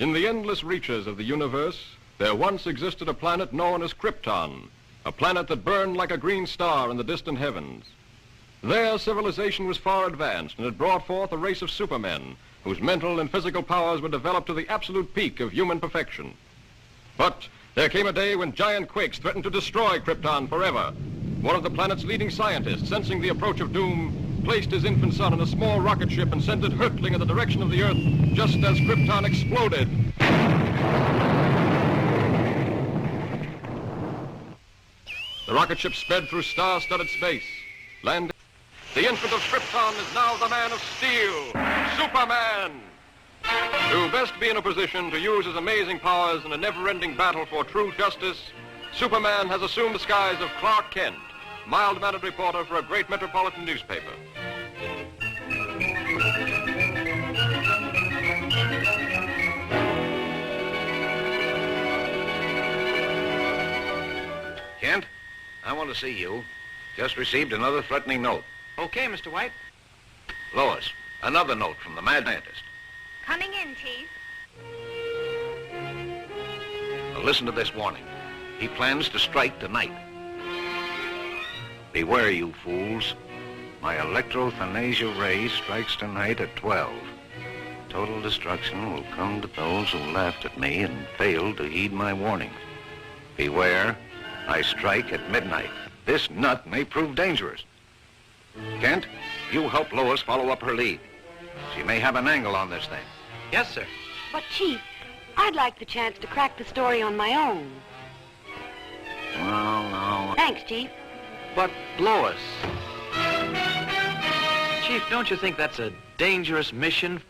In the endless reaches of the universe, there once existed a planet known as Krypton, a planet that burned like a green star in the distant heavens. There, civilization was far advanced and had brought forth a race of supermen whose mental and physical powers were developed to the absolute peak of human perfection. But there came a day when giant quakes threatened to destroy Krypton forever. One of the planet's leading scientists, sensing the approach of doom, placed his infant son in a small rocket ship and sent it hurtling in the direction of the Earth just as Krypton exploded. The rocket ship sped through star-studded space, landing. The infant of Krypton is now the Man of Steel, Superman! To best be in a position to use his amazing powers in a never-ending battle for true justice, Superman has assumed the skies of Clark Kent, mild-mannered reporter for a great metropolitan newspaper. Kent, I want to see you. Just received another threatening note. Okay, Mr. White. Lois, another note from the mad scientist. Coming in, Chief. Now listen to this warning. He plans to strike tonight. Beware, you fools. My electrothanasia ray strikes tonight at 12. Total destruction will come to those who laughed at me and failed to heed my warning. Beware, I strike at midnight. This nut may prove dangerous. Kent, you help Lois follow up her lead. She may have an angle on this thing. Yes, sir. But, Chief, I'd like the chance to crack the story on my own. Well, no. Thanks, Chief. But, Lois... Chief, don't you think that's a dangerous mission?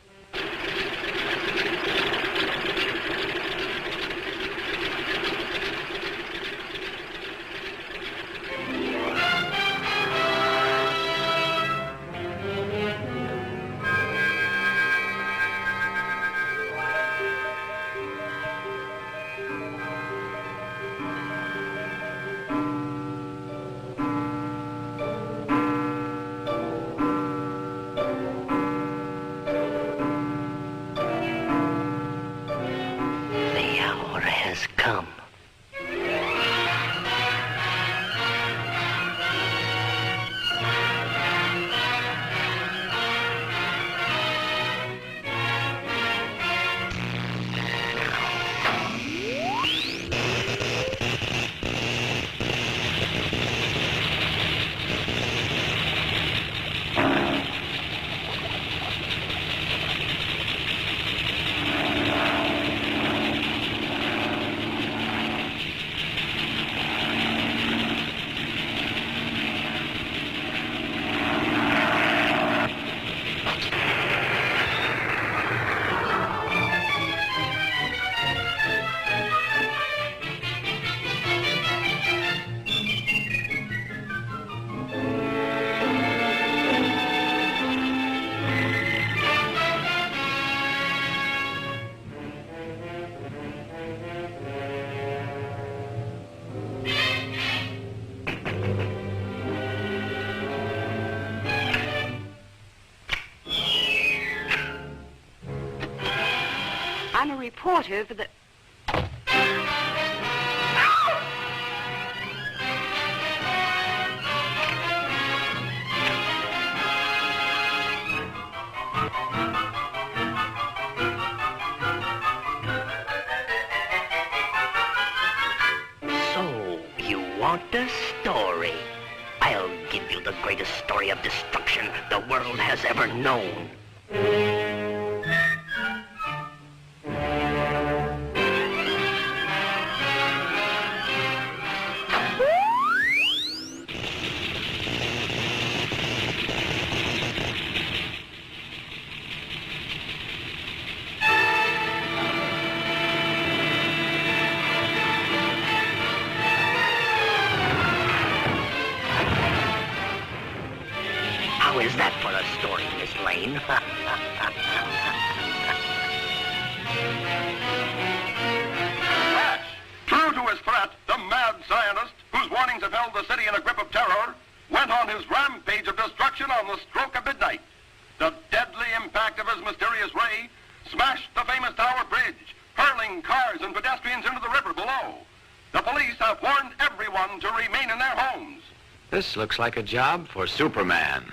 I'm a reporter for the... So, you want a story? I'll give you the greatest story of destruction the world has ever known. How is that for a story, Miss Lane? True to his threat, the mad scientist, whose warnings have held the city in a grip of terror, went on his rampage of destruction on the stroke of midnight. The deadly impact of his mysterious ray smashed the famous Tower Bridge, This looks like a job for Superman.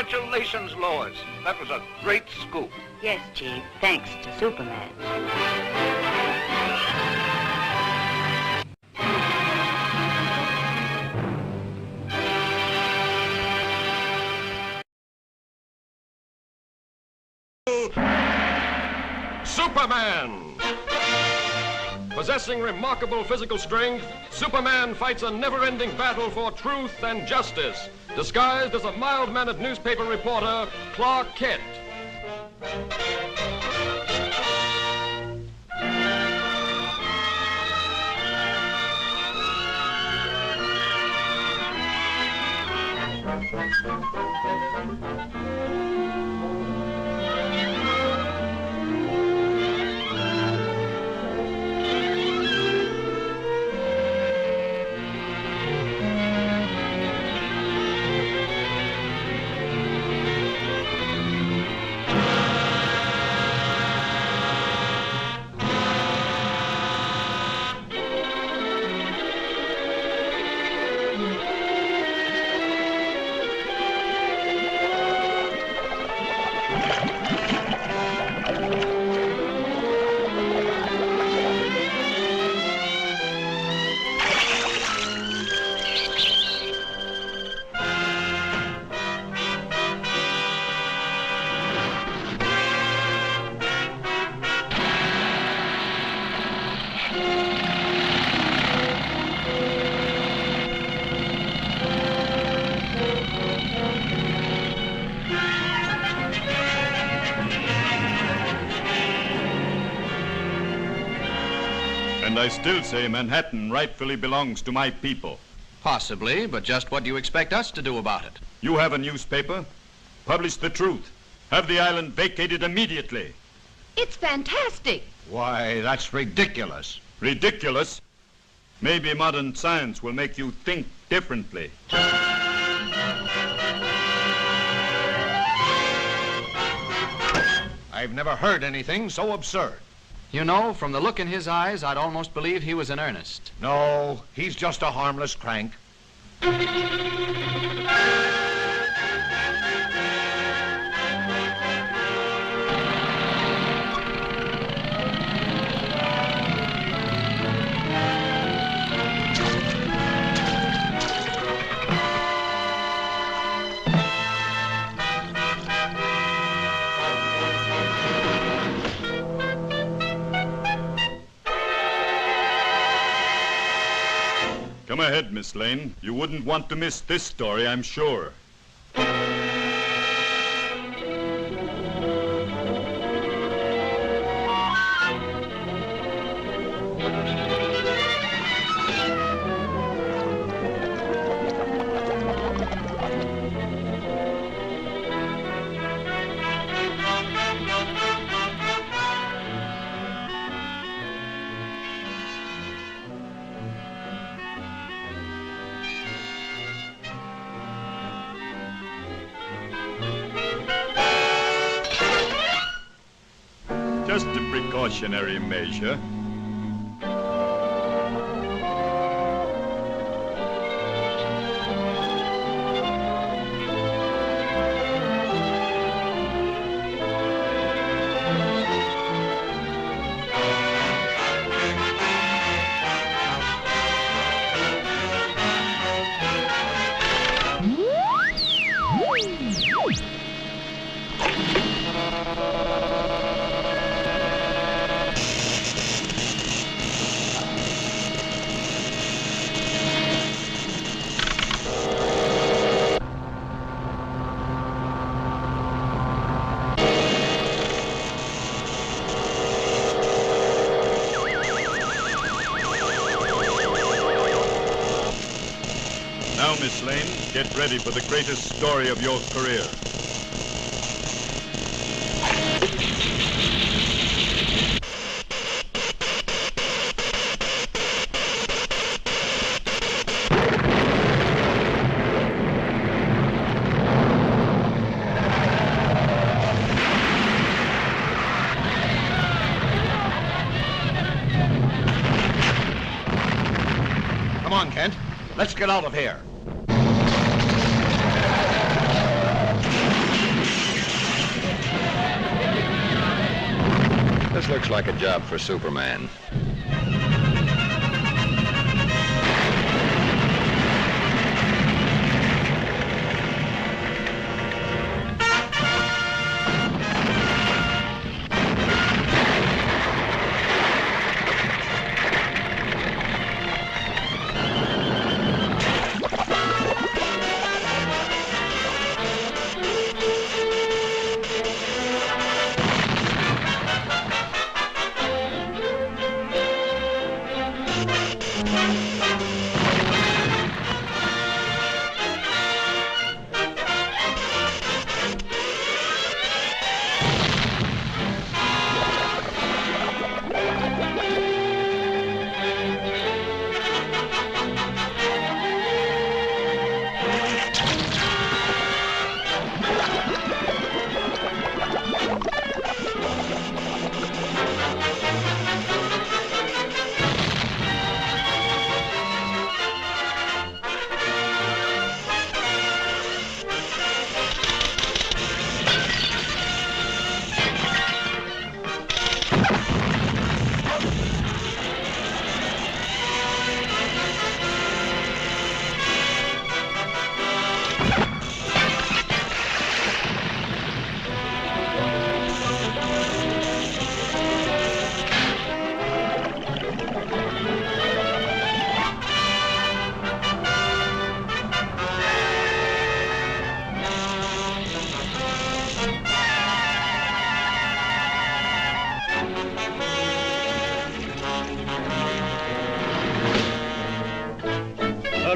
Congratulations, Lois. That was a great scoop. Yes, Chief. Thanks to Superman. Superman! Possessing remarkable physical strength, Superman fights a never-ending battle for truth and justice, disguised as a mild-mannered newspaper reporter, Clark Kent. And I still say Manhattan rightfully belongs to my people. Possibly, but just what do you expect us to do about it? You have a newspaper. Publish the truth. Have the island vacated immediately. It's fantastic. Why, that's ridiculous. Ridiculous? Maybe modern science will make you think differently. I've never heard anything so absurd. You know, from the look in his eyes, I'd almost believe he was in earnest. No, he's just a harmless crank. Come ahead, Miss Lane. You wouldn't want to miss this story, I'm sure. Just a precautionary measure. Now, Miss Lane, get ready for the greatest story of your career. Come on, Kent. Let's get out of here. This looks like a job for Superman.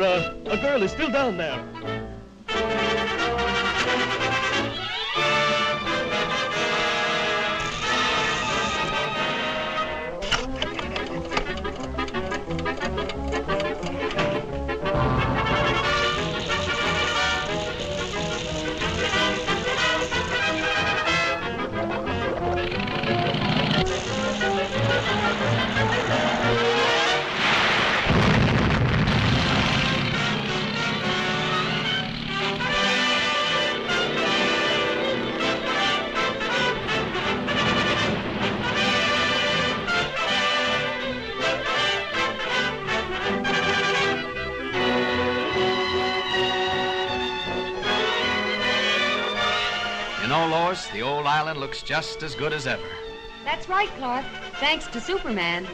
a girl is still down there. The old island looks just as good as ever. That's right, Clark. Thanks to Superman.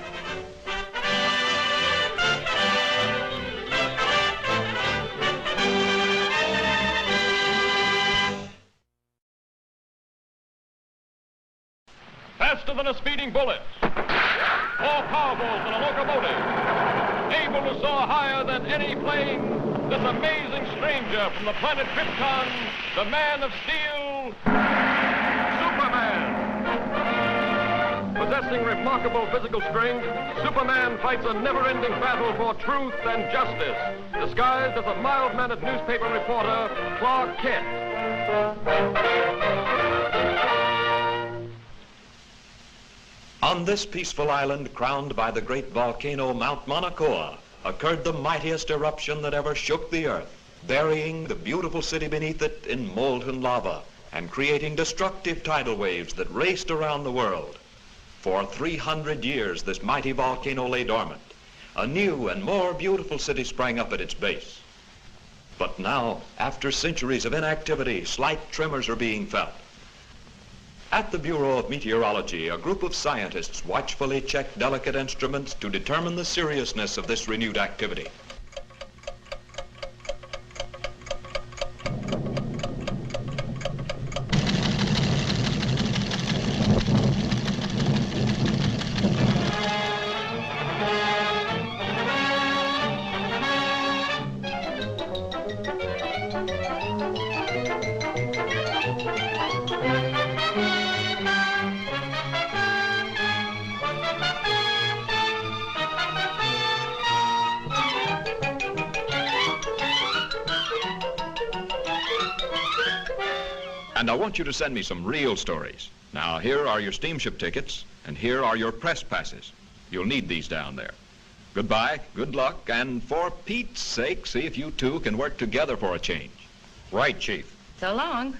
Faster than a speeding bullet. More powerful than a locomotive. Able to soar higher than any plane. This amazing stranger from the planet Krypton, the Man of Steel, Superman. Possessing remarkable physical strength, Superman fights a never-ending battle for truth and justice, disguised as a mild-mannered newspaper reporter, Clark Kent. On this peaceful island crowned by the great volcano Mount Mauna Kea occurred the mightiest eruption that ever shook the earth, burying the beautiful city beneath it in molten lava and creating destructive tidal waves that raced around the world. For 300 years, this mighty volcano lay dormant. A new and more beautiful city sprang up at its base. But now, after centuries of inactivity, slight tremors are being felt. At the Bureau of Meteorology, a group of scientists watchfully check delicate instruments to determine the seriousness of this renewed activity. And I want you to send me some real stories. Now, here are your steamship tickets, and here are your press passes. You'll need these down there. Goodbye, good luck, and for Pete's sake, see if you two can work together for a change. Right, Chief. So long.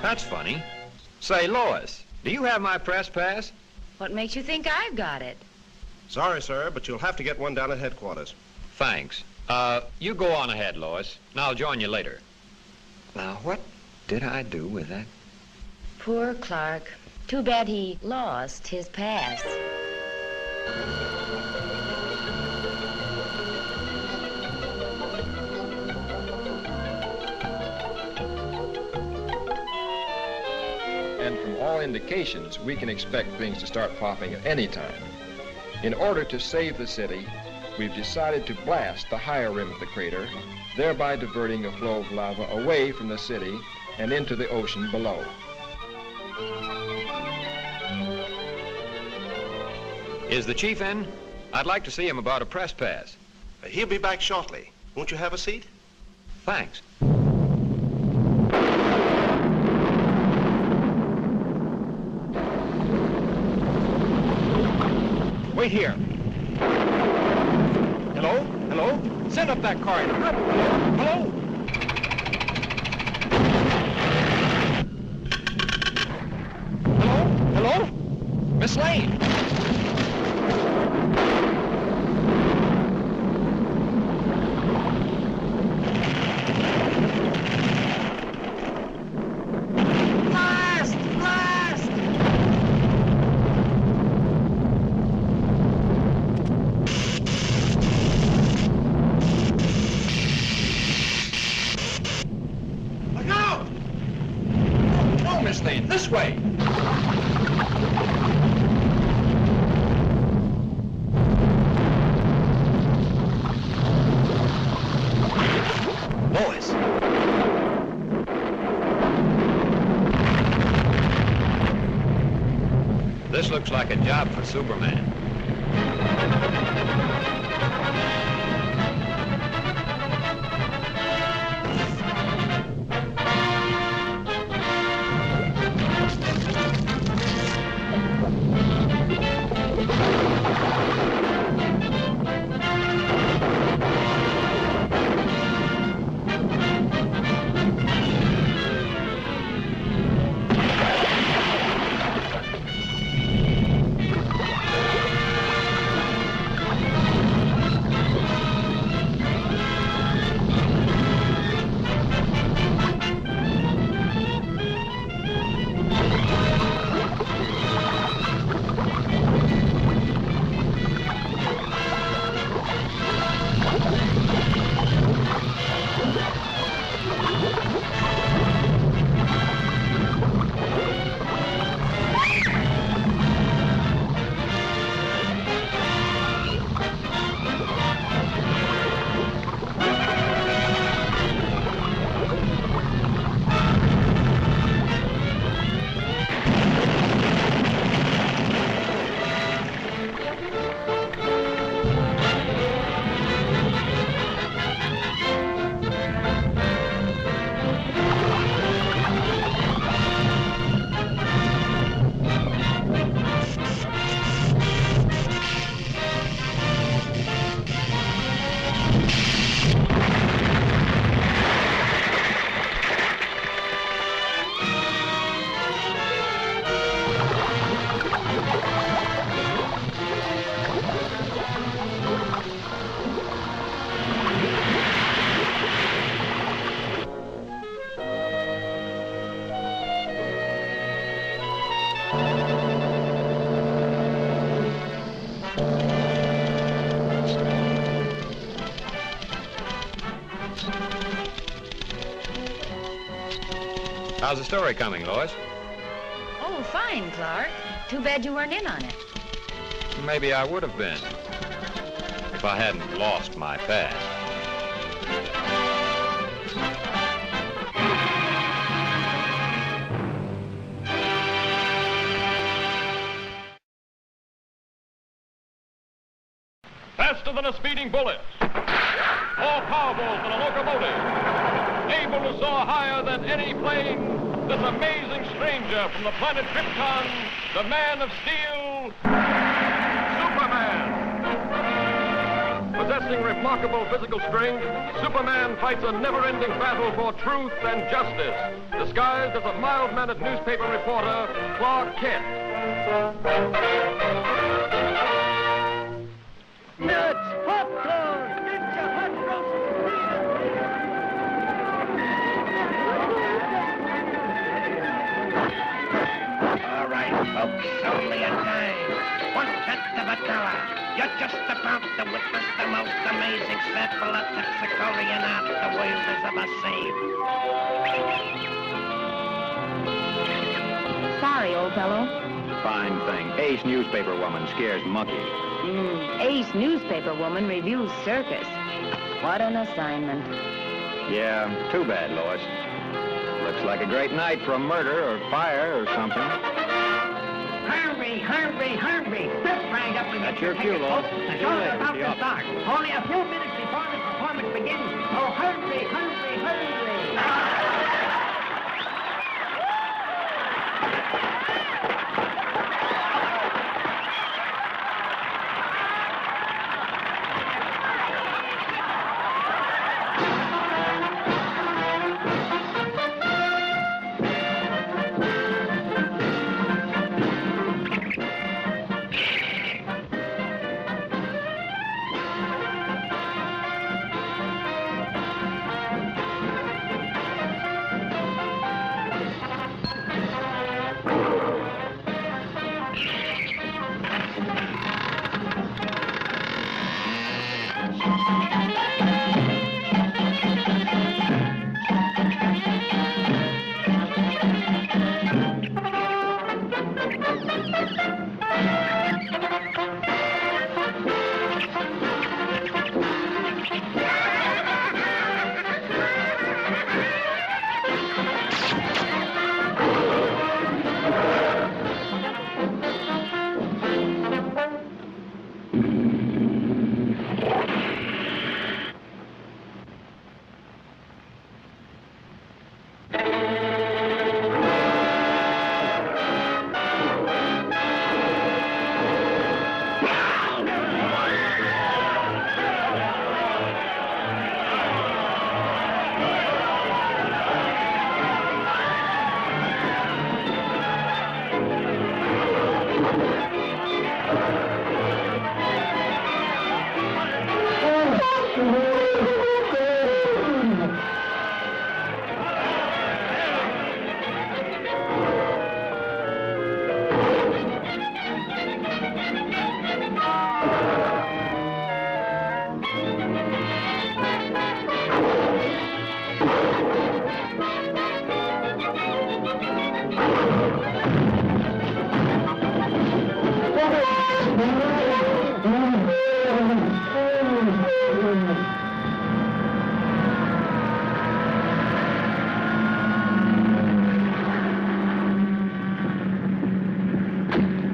That's funny. Say, Lois, do you have my press pass? What makes you think I've got it? Sorry, sir, but you'll have to get one down at headquarters. Thanks. You go on ahead, Lois, and I'll join you later. Now, what did I do with that? Poor Clark. Too bad he lost his pass. And from all indications, we can expect things to start popping at any time. In order to save the city, we've decided to blast the higher rim of the crater, thereby diverting a flow of lava away from the city and into the ocean below. Is the chief in? I'd like to see him about a press pass. He'll be back shortly. Won't you have a seat? Thanks. Wait here. Hello? Hello? Send up that car. Hello? Hello? Hello? Miss Lane? Miss Lane, this way. Boys. This looks like a job for Superman. How's the story coming, Lois? Oh, fine, Clark. Too bad you weren't in on it. Maybe I would have been if I hadn't lost my past. Faster than a speeding bullet. More powerful than a locomotive. Able to soar higher than any plane. This amazing stranger from the planet Krypton, the Man of Steel, Superman. Possessing remarkable physical strength, Superman fights a never-ending battle for truth and justice, disguised as a mild-mannered newspaper reporter, Clark Kent. Nuts, popcorn, get your hot roast. All right, folks, only a dime. 1/10 of a dollar. You're just about to witness the most amazing sample of toxicolian art the world has ever seen. Sorry, old fellow. Fine thing. Ace newspaper woman scares monkeys. Ace newspaper woman reviews circus. What an assignment. Yeah, too bad, Lois. Looks like a great night for a murder or fire or something. Hurry, hurry, hurry. Step right up and That's get your your cue, ticket, Lois. folks. The See you show's later. about See to you. start. Only a few minutes before the performance begins. Oh, hurry, hurry, hurry.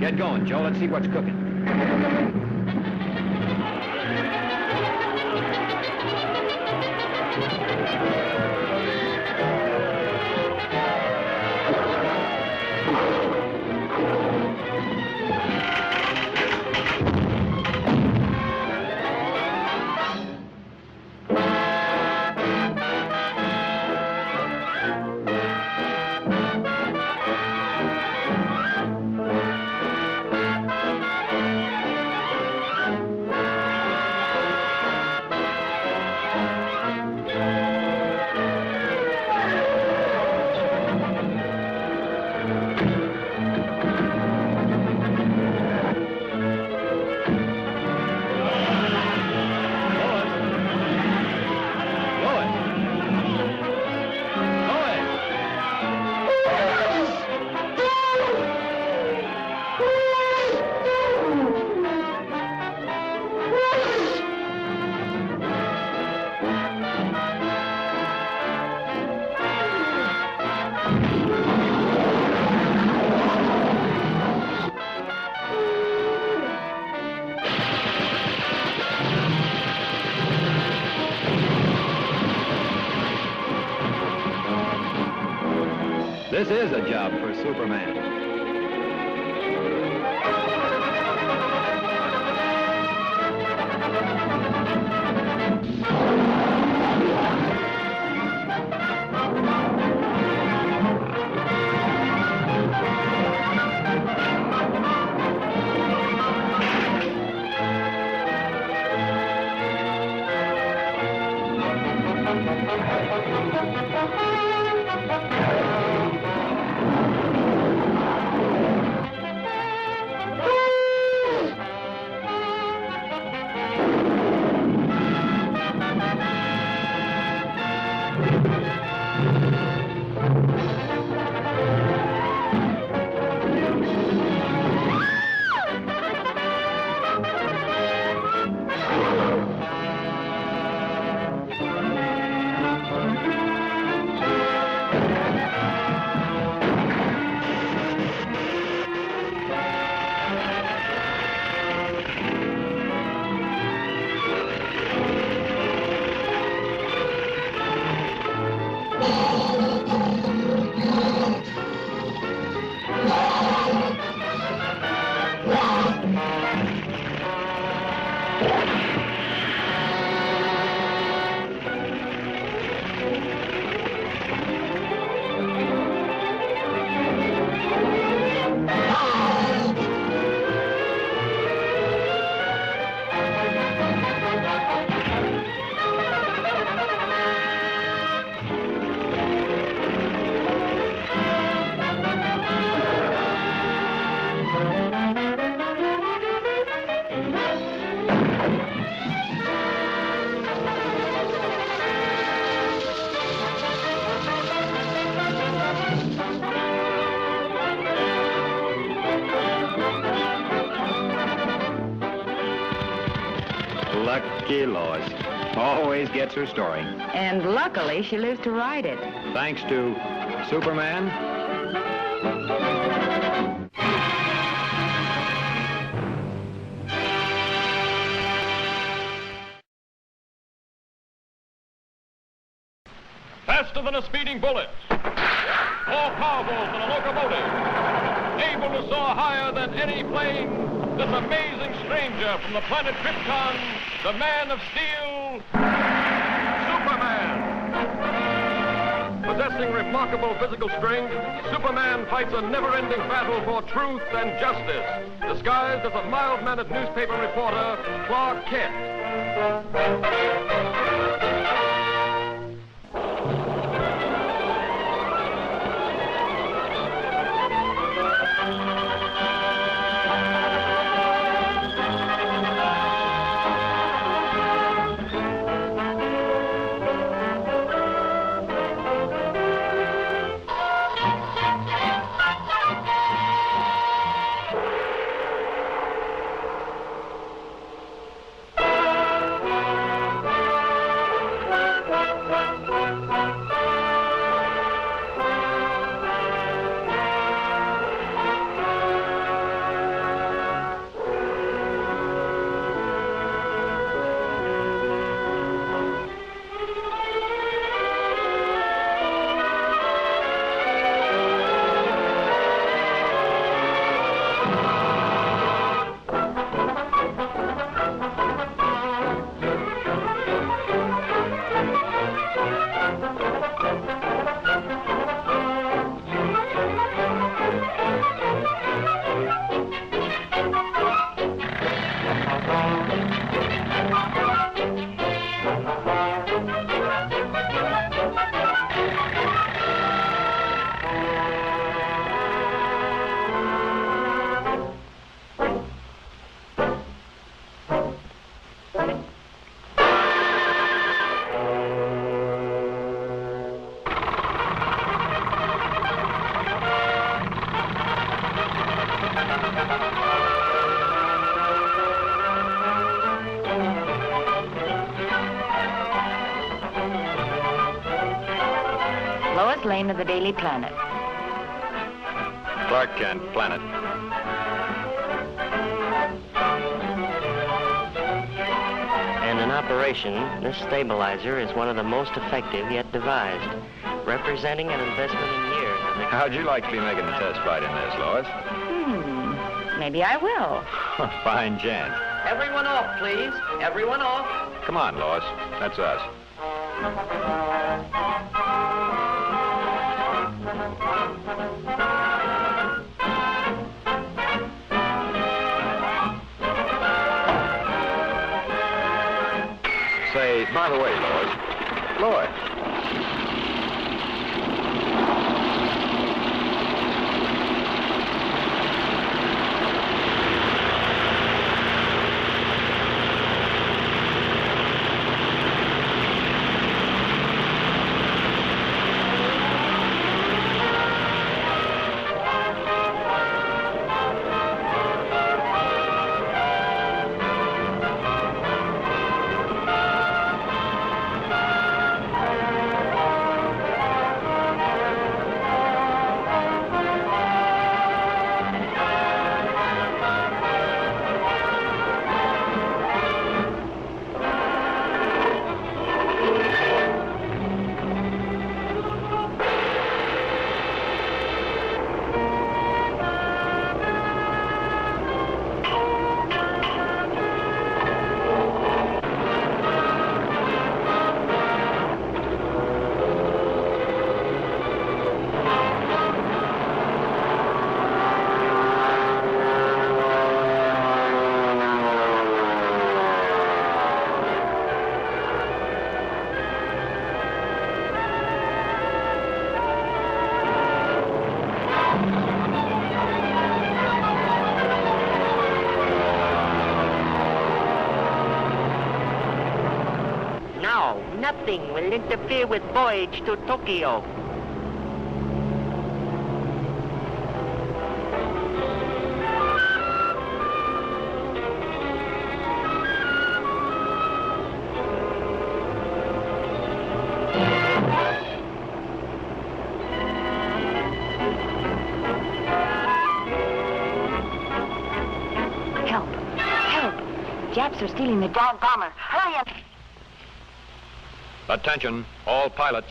Get going, Joe. Let's see what's cooking. This is a job for Superman. Lucky Lois. Always gets her story. And luckily, she lives to write it. Thanks to Superman. Faster than a speeding bullet. More powerful than a locomotive. Able to soar higher than any plane. This amazing stranger from the planet Krypton, the Man of Steel, Superman. Possessing Possessing remarkable physical strength, Superman fights a never-ending battle for truth and justice, disguised as a mild-mannered newspaper reporter, Clark Kent. Lane of the Daily Planet. Clark Kent, Planet. And in operation, this stabilizer is one of the most effective yet devised, representing an investment in years. How'd you like to be making the test flight in this, Lois? Maybe I will. Fine chance. Everyone off, please. Everyone off. Come on, Lois. That's us. Say, by the way, Lois. Lois. Nothing will interfere with voyage to Tokyo. Help! Help! Japs are stealing the giant bomber. Hurry up! Attention, all pilots.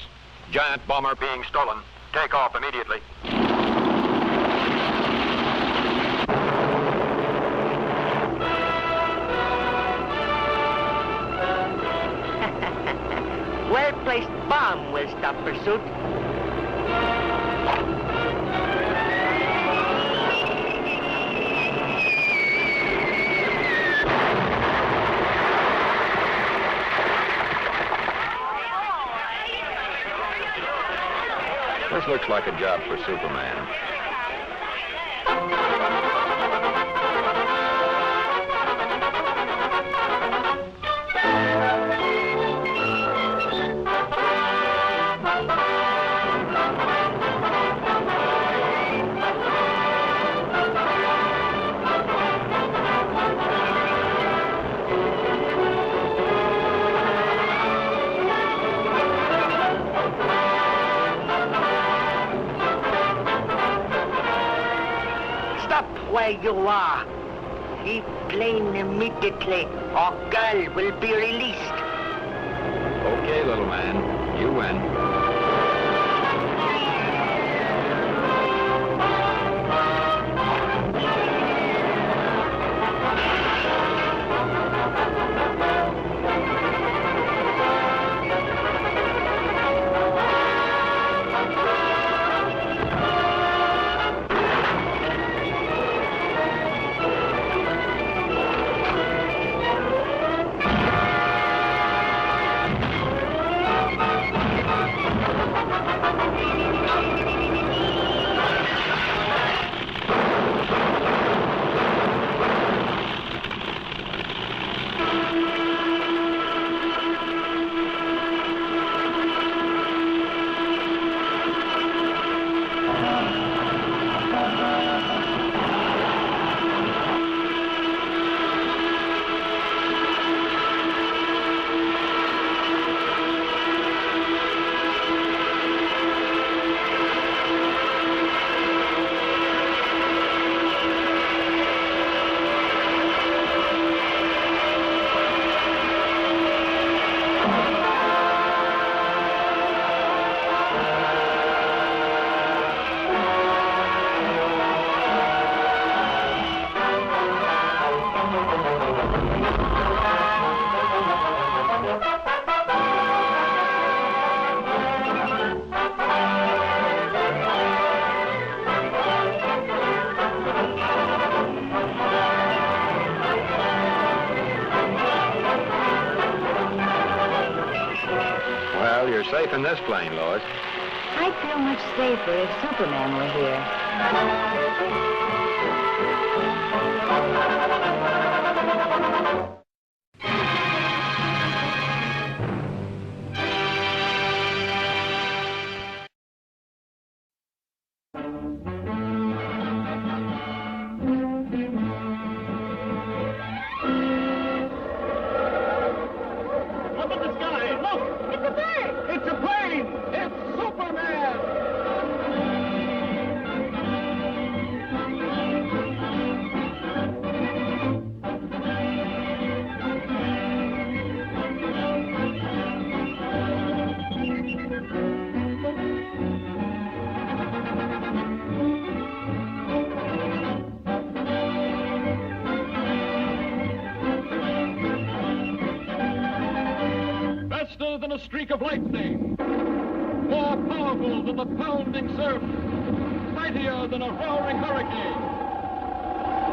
Giant bomber being stolen. Take off immediately. Well-placed bomb will stop pursuit. looks like a job for Superman. Where you are. Leave plane immediately, or girl will be released. Okay, little man. You win. Safe in this plane, Lois. I'd feel much safer if Superman were here. Than a streak of lightning, more powerful than the pounding surf, mightier than a roaring hurricane.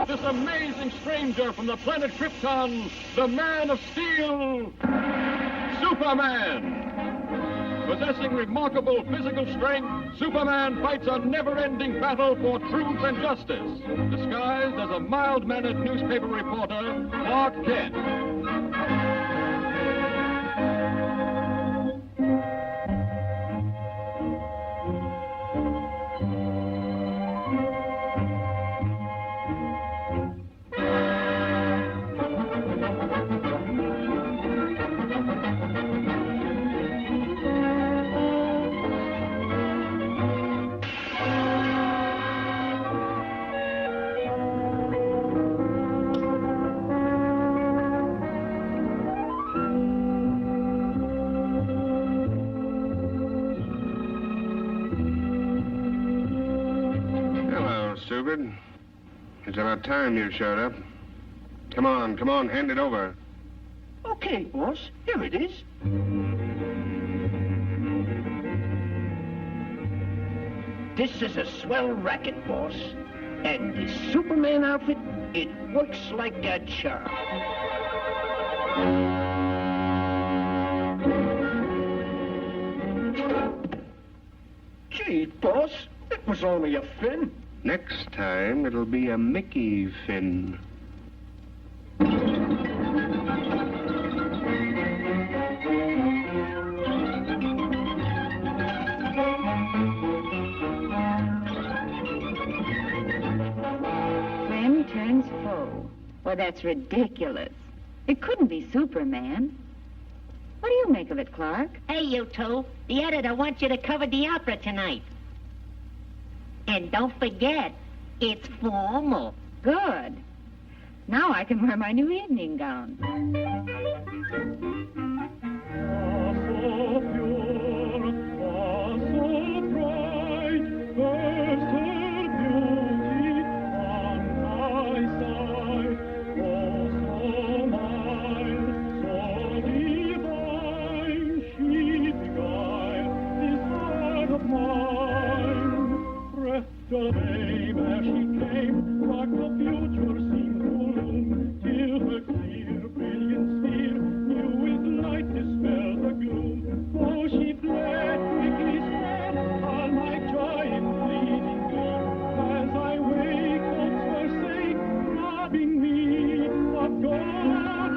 This amazing stranger from the planet Krypton, the Man of Steel, Superman. Possessing remarkable physical strength, Superman fights a never-ending battle for truth and justice, disguised as a mild-mannered newspaper reporter, Clark Kent. It's about time you showed up. Come on, hand it over. Okay, boss. Here it is. This is a swell racket, boss. And this Superman outfit, it works like a charm. Gee, boss, it was only a fin. Next time, it'll be a Mickey fin. Friend turns foe. Well, that's ridiculous. It couldn't be Superman. What do you make of it, Clark? Hey, you two. The editor wants you to cover the opera tonight. And don't forget, it's formal. Good. Now I can wear my new evening gown. The babe as she came, like the future seemed to loom, till her clear, brilliant sphere knew its light dispelled the gloom. Oh, she fled, quickly sped, all my joy in fleeting gleam, as I wake, hopes forsake, robbing me of God,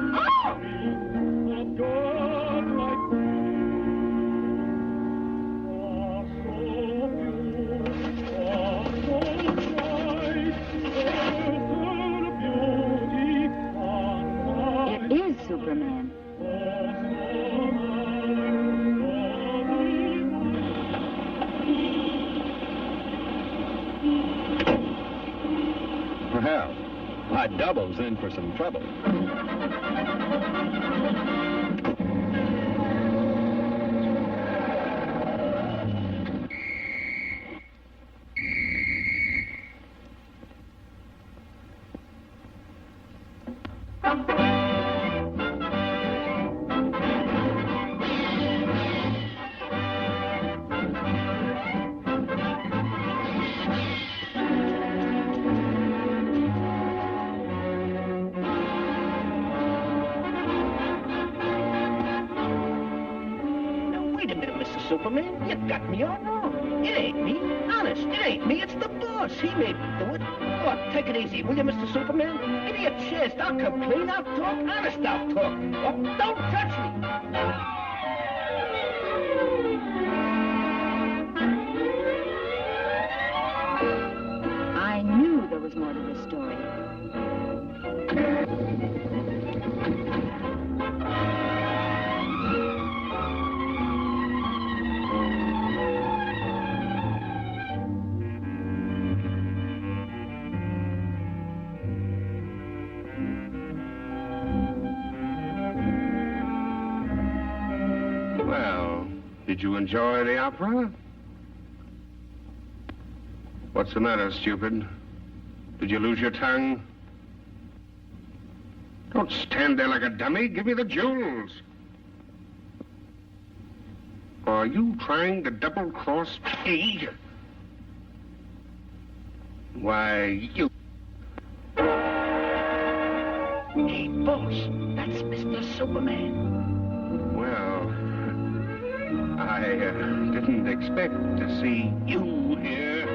of God like me. Superman. Well, my double's in for some trouble. Superman, you got me all wrong. It ain't me. Honest, it ain't me. It's the boss. He made me do it. Oh, take it easy, will you, Mr. Superman? Give me a chance. I'll come clean. I'll talk. Honest, I'll talk. Oh, don't touch me. I knew there was more to the story. Did you enjoy the opera? What's the matter, stupid? Did you lose your tongue? Don't stand there like a dummy. Give me the jewels. Are you trying to double-cross me? Why, you... Hey, boss, that's Mr. Superman. Well... I didn't expect to see you here.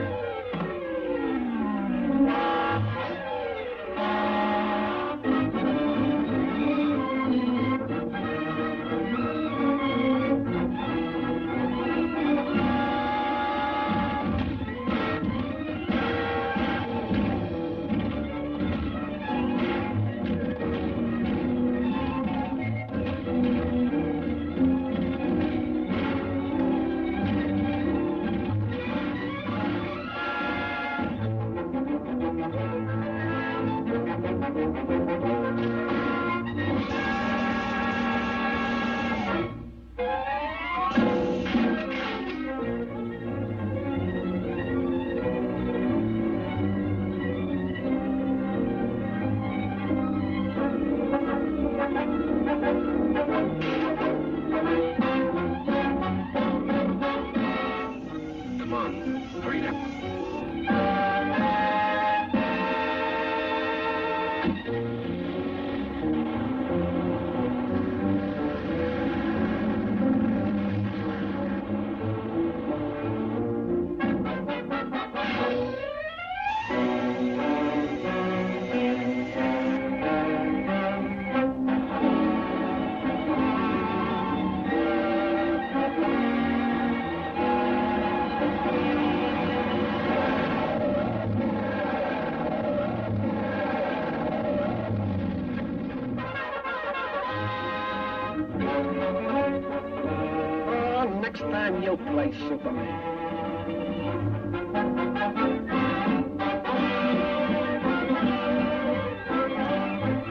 can you play Superman?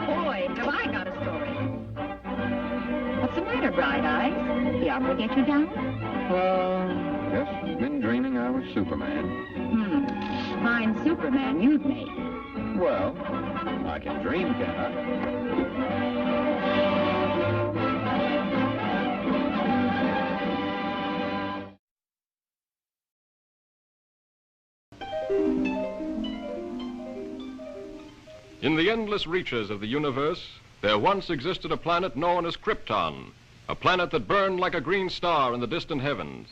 Boy, have I got a story. What's the matter, Bright Eyes? The opera get you down? Just been dreaming I was Superman. Fine Superman you'd make. Well, I can dream, can I? In the endless reaches of the universe, there once existed a planet known as Krypton, a planet that burned like a green star in the distant heavens.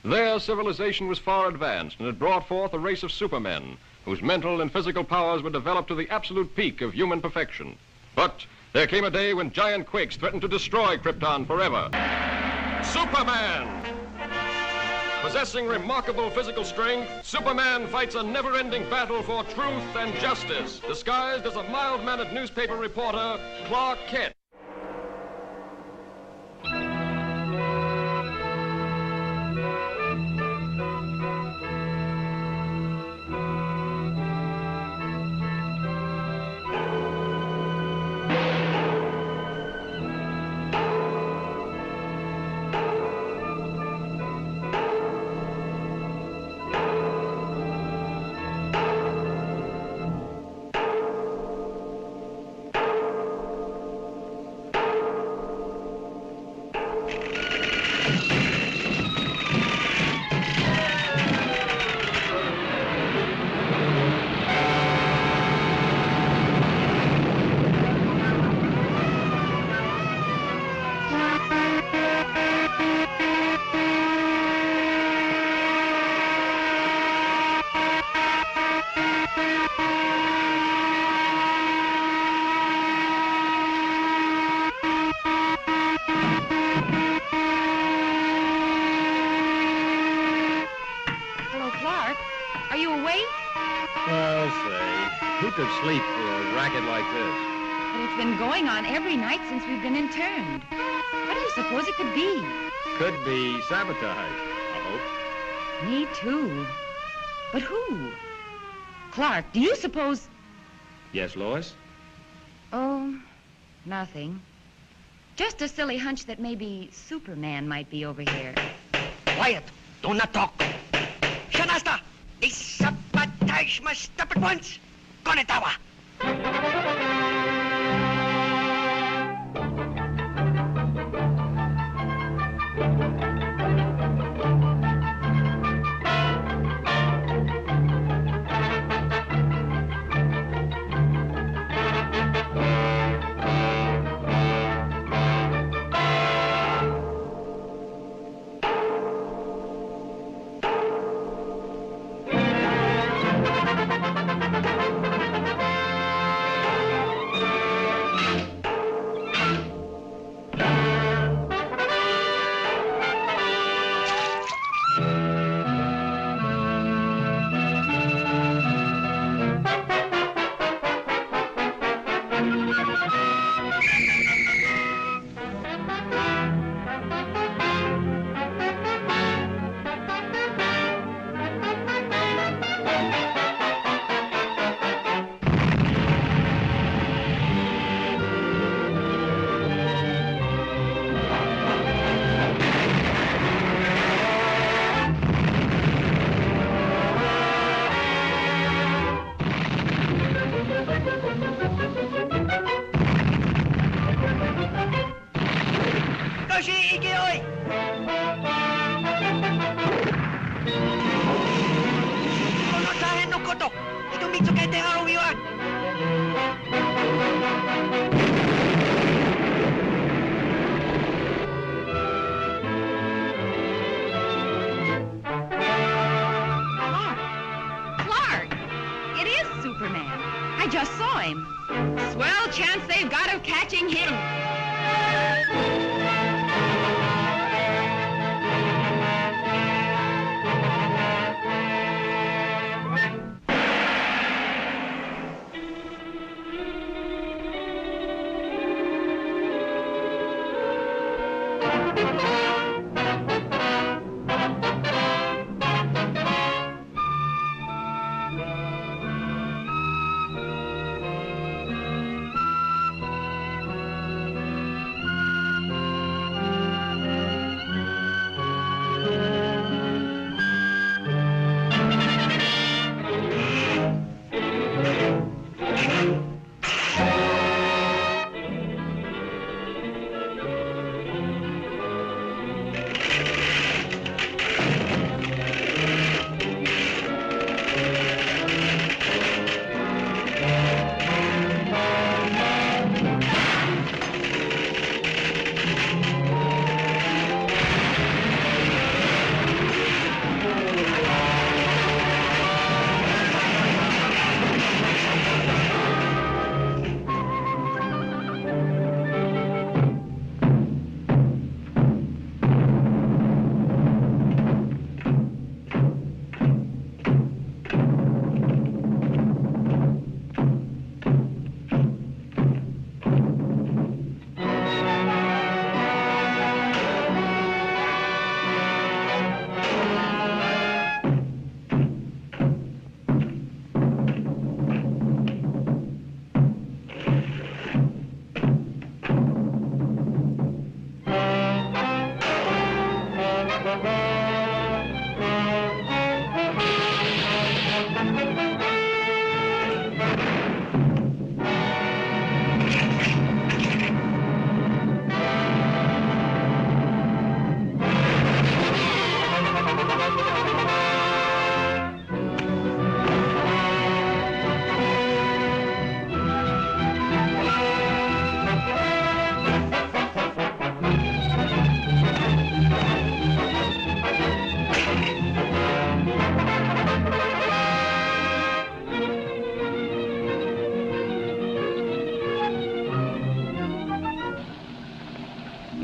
There, civilization was far advanced and had brought forth a race of supermen whose mental and physical powers were developed to the absolute peak of human perfection. But there came a day when giant quakes threatened to destroy Krypton forever. Superman! Possessing remarkable physical strength, Superman fights a never-ending battle for truth and justice, disguised as a mild-mannered newspaper reporter, Clark Kent. Could sleep through a racket like this. But it's been going on every night since we've been interned. What do you suppose it could be? Could be sabotage, I hope. Me too. But who? Clark, do you suppose... Yes, Lois? Oh, nothing. Just a silly hunch that maybe Superman might be over here. Quiet. Do not talk. Shuster! This sabotage must stop at once. Konnichiwa. I just saw him. Swell chance they've got of catching him.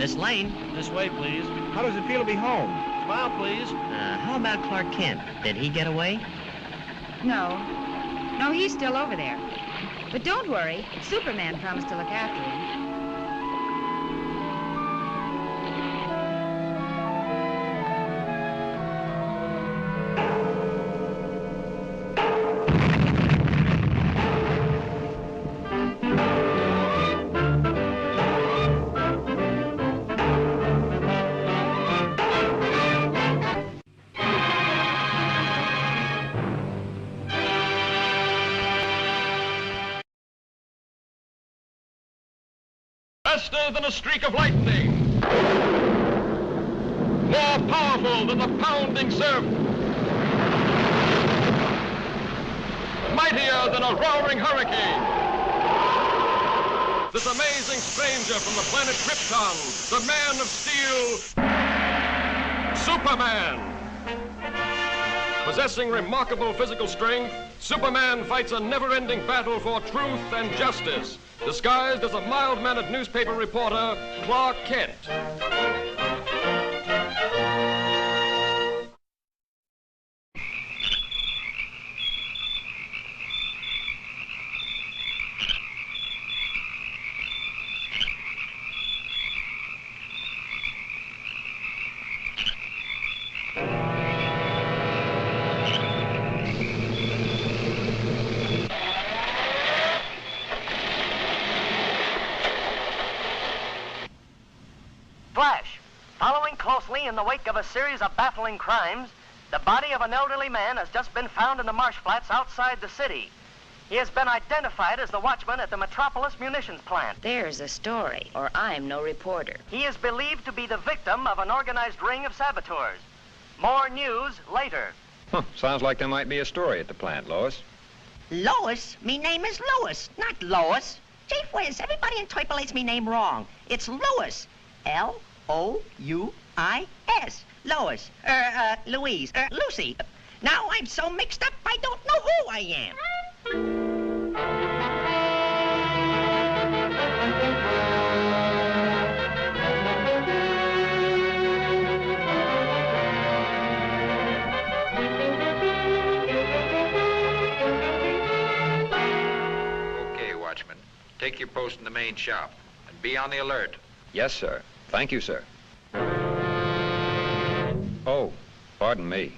Miss Lane. This way, please. How does it feel to be home? Smile, please. How about Clark Kent? Did he get away? No. No, he's still over there. But don't worry. Superman promised to look after him. Faster than a streak of lightning. More powerful than the pounding surf. Mightier than a roaring hurricane. This amazing stranger from the planet Krypton, the Man of Steel, Superman. Possessing remarkable physical strength, Superman fights a never-ending battle for truth and justice, disguised as a mild-mannered newspaper reporter, Clark Kent. In the wake of a series of baffling crimes, the body of an elderly man has just been found in the marsh flats outside the city. He has been identified as the watchman at the Metropolis munitions plant. There's a story, or I'm no reporter. He is believed to be the victim of an organized ring of saboteurs. More news later. Sounds like there might be a story at the plant, Lois. Lois? Me name is Louis, not Lois. Gee whiz, everybody interpolates me name wrong. It's Louis. L-O-U-I-S. Lois. Louise. Lucy. Now I'm so mixed up, I don't know who I am. Okay, Watchman. Take your post in the main shop and be on the alert. Yes, sir. Thank you, sir. Oh, pardon me.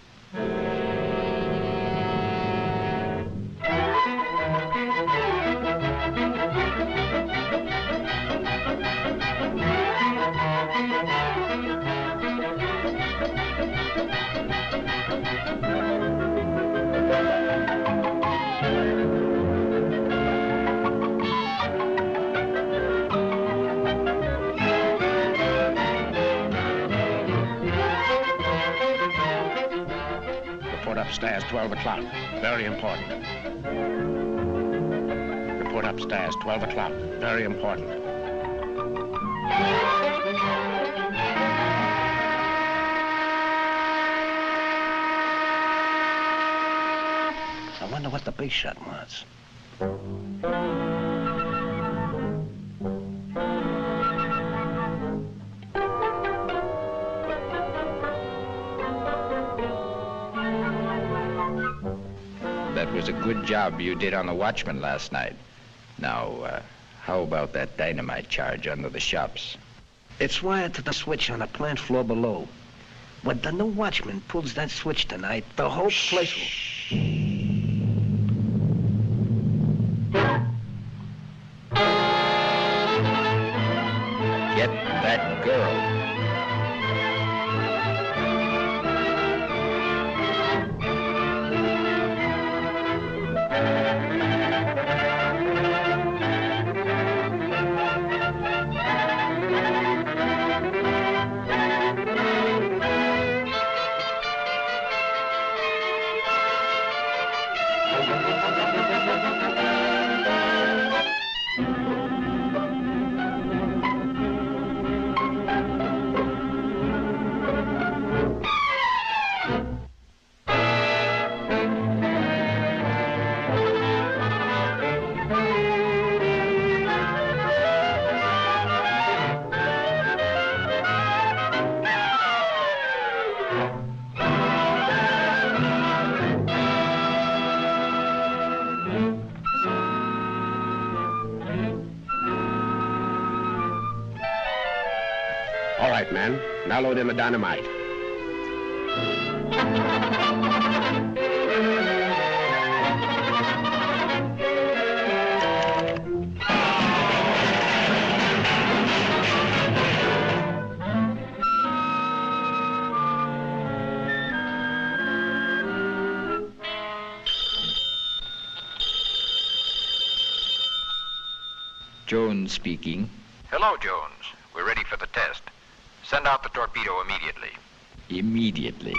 Upstairs, 12 o'clock. Very important. Report upstairs, 12 o'clock. Very important. I wonder what the big shot wants. That was a good job you did on the watchman last night. Now, how about that dynamite charge under the shops? It's wired to the switch on the plant floor below. When the new watchman pulls that switch tonight, the whole place will... Get that girl. right, man. Now load in the dynamite. Joan speaking. Hello, Jones. We're ready for the test. Send out the torpedo immediately. Immediately.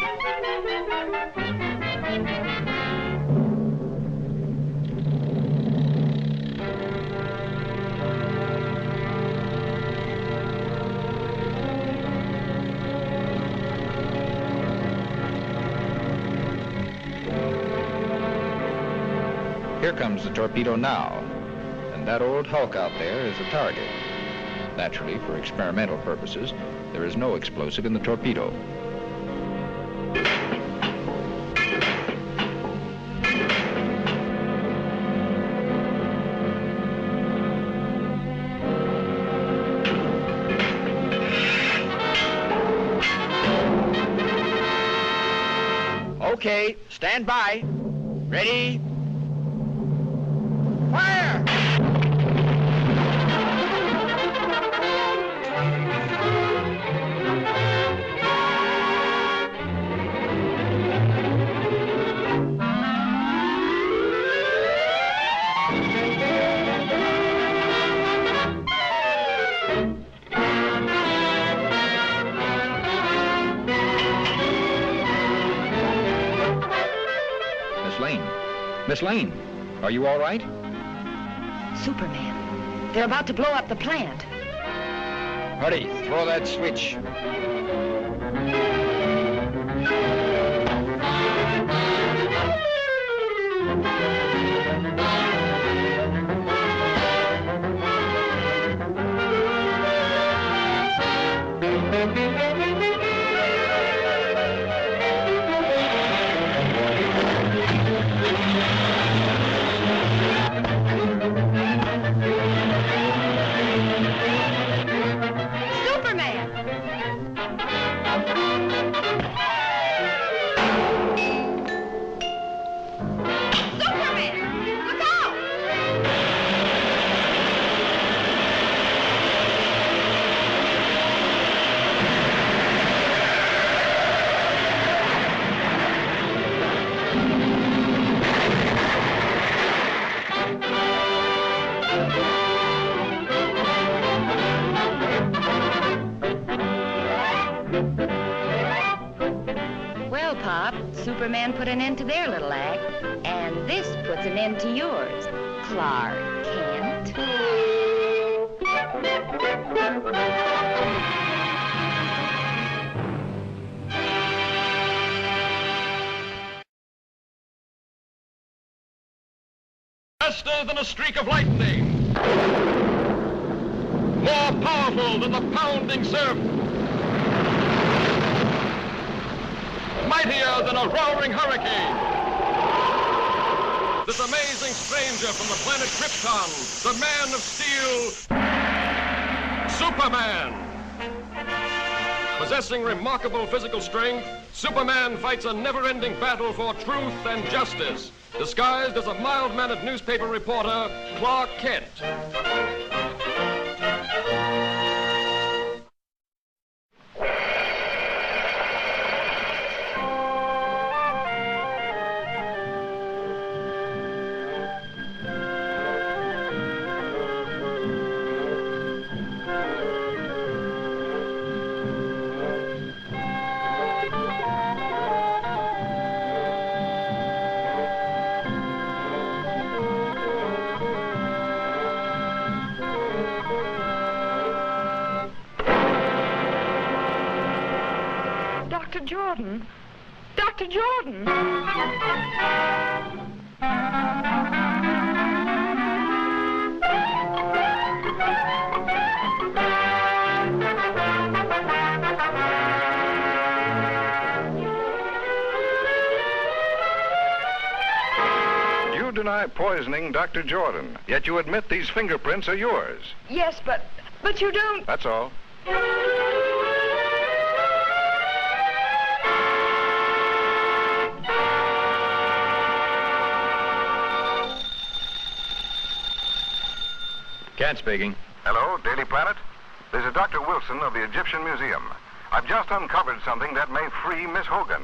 Here comes the torpedo now. And that old hulk out there is the target. Naturally, for experimental purposes, there is no explosive in the torpedo. Okay, stand by. Ready? Fire! Miss Lane, are you all right? Superman. They're about to blow up the plant. Hurry, throw that switch. Superman put an end to their little act, and this puts an end to yours, Clark Kent. Faster than a streak of lightning. More powerful than the pounding surf. Mightier than a roaring hurricane. This amazing stranger from the planet Krypton, the Man of Steel, Superman. Possessing remarkable physical strength, Superman fights a never-ending battle for truth and justice, disguised as a mild-mannered newspaper reporter, Clark Kent. Jordan. Dr. Jordan. You deny poisoning Dr. Jordan, yet you admit these fingerprints are yours. Yes, but you don't. That's all. Kent speaking. Hello, Daily Planet. This is Dr. Wilson of the Egyptian Museum. I've just uncovered something that may free Miss Hogan.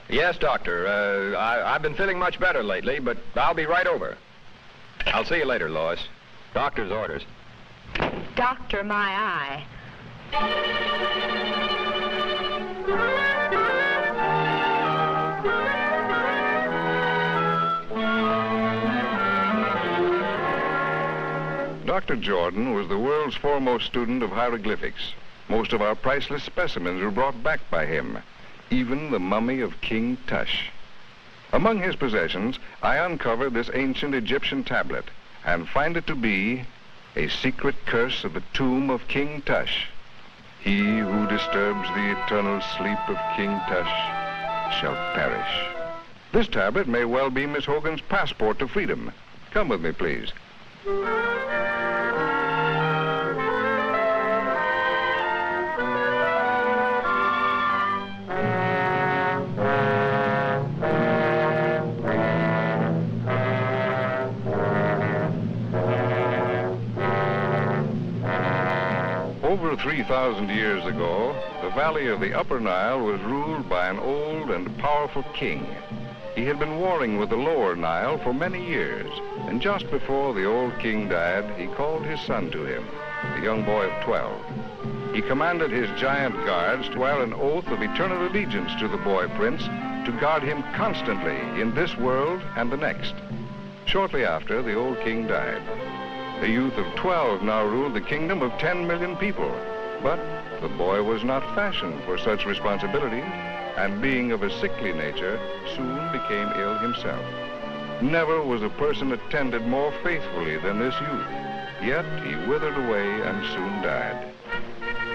Yes, Doctor. I've been feeling much better lately, but I'll be right over. I'll see you later, Lois. Doctor's orders. Doctor, my eye. Dr. Jordan was the world's foremost student of hieroglyphics. Most of our priceless specimens were brought back by him, even the mummy of King Tush. Among his possessions, I uncovered this ancient Egyptian tablet and find it to be a secret curse of the tomb of King Tush. He who disturbs the eternal sleep of King Tush shall perish. This tablet may well be Miss Hogan's passport to freedom. Come with me, please. Over 3,000 years ago, the valley of the Upper Nile was ruled by an old and powerful king. He had been warring with the Lower Nile for many years, and just before the old king died, he called his son to him, a young boy of 12. He commanded his giant guards to swear an oath of eternal allegiance to the boy prince, to guard him constantly in this world and the next. Shortly after, the old king died. A youth of 12 now ruled the kingdom of 10 million people. But the boy was not fashioned for such responsibility, and being of a sickly nature, soon became ill himself. Never was a person attended more faithfully than this youth, yet he withered away and soon died.